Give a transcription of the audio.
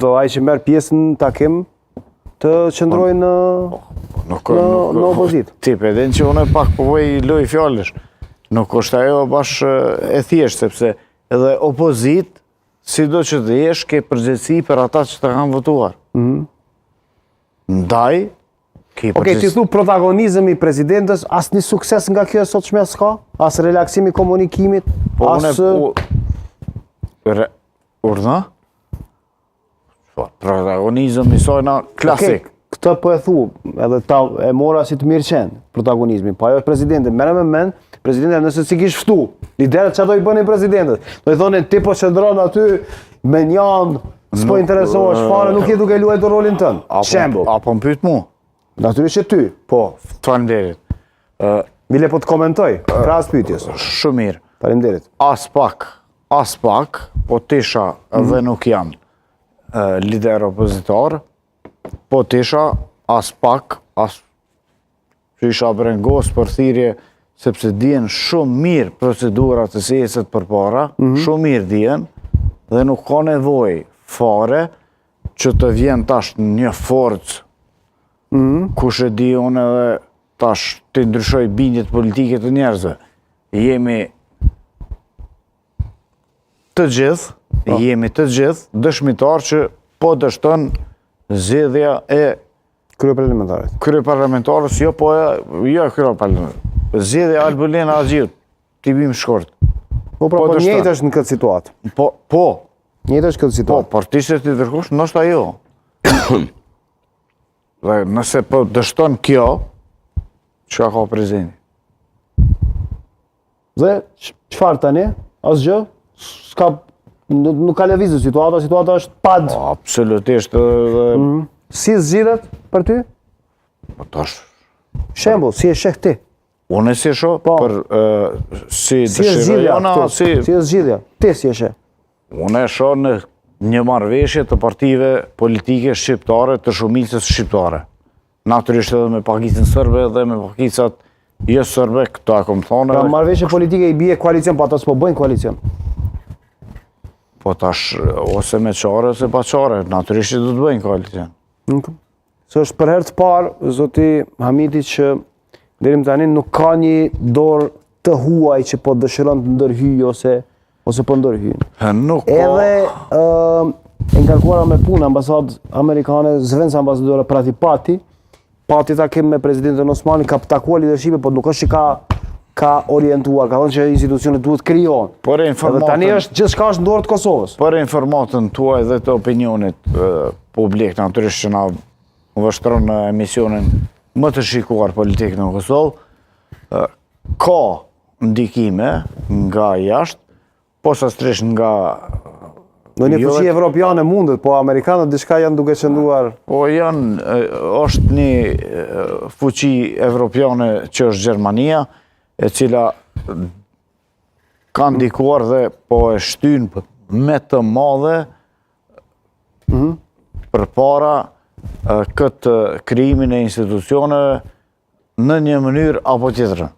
Do ai që merr pjesë në takim të qëndrojë në opozitë. Ti pedin që unë pak po voj loj fjallësh. Nuk është ajo bash e thjesht, sepse edhe opozit, si do që të jesh, ke përgjegjësi për ata që të kanë votuar. Ndaj, ke përgjegjësi... Okej, ti thu protagonizëm i presidentës, as një sukses nga kjo sot shme s'ka? As relaksimi komunikimit? As... Urdhë? Protagonizëm i sojna klasik. Këtë po e thu, edhe ta e mora si të mirë qenë, protagonizmi. Pa jo presidente, mere me men, presidente nëse si kish ftu, liderët që do i bëni presidentët. Do i thonin, ti po qëndron aty, me njëndë, s'po interesohesh fare, nuk je duke luajtur rolin tënë. Shembull. Apo më pyet mu? Natyrisht që ty. Po, faleminderit. Mile po të komentoj, krahas pyetjes. Shumë mirë. Faleminderit. As pak, po tisha dhe nuk jam lider opozitor, po tisha as pak, që isha brengos për thirrje, sepse dihen shumë mirë procedurat të seset për para, shumë mirë dihen, dhe nuk ka nevojë fare që të vjen tash një forcë, kush e di unë edhe tash të ndryshoj bindjet politike të njerëzve. Jemi të gjithë dëshmitar që po dështon zgjedhja e kryeparlamentarës, jo kryeparlamentarës. Zgjedhja Albulena Agjiut, t'i bim shkurt. Po njëjtë është në këtë situatë. Po. Njëjtë është këtë situatë. Po, por ti se ti dërkush, ndoshta jo. Dhe nëse po dështon kjo, çka ka prezenti? Dhe çfarë tani? Asgjë? Nuk ka lëvizur situata është pad. Absolutisht. Si zgjidhet për ty? Po tash. Shembull, si e sheh ti? Unë si e shoh, për si dëshiroj jona, si e zgjidhja? Ti si e sheh? Unë e shoh në një marrëveshje të partive politike shqiptare të shumicës shqiptare. Natyrisht edhe me pakicën sërbe dhe me pakicat jo sërbe, këto e kom thonë. Pra marrëveshje politike i bie koalicion, po ata s'po bëjnë koalicion. Po tash, ose me qare, ose pa qare, natyrisht që du të bëjnë koalicion. Se është për herë të parë, zoti Hamiti, që deri më tani nuk ka një dorë të huaj që po dëshiron të ndërhyjë ose po ndërhyjnë. Nuk ka. Edhe e ngarkuara me punë ambasadë amerikane, zëvendëse ambasadore Prati pati takim me presidentin Osmani, ka takuar leadership, po nuk është që ka orientuar, ka thënë që institucionet duhet krijohen. Edhe tani është gjithçka është në dorë të Kosovës. Për informatën tuaj dhe të opinionit publik, natyrisht që na vështron në emisionin më të shikuar politik në Kosovë, ka ndikime nga jashtë, posaçërisht nga në një fuqi evropiane mundet, po amerikanët diçka janë duke qëndruar. Po është një fuqi evropiane që është Gjermania, e cila ka ndikuar dhe po e shtyn me të madhe përpara këtë krijimin e institucioneve në një mënyrë apo tjetrën.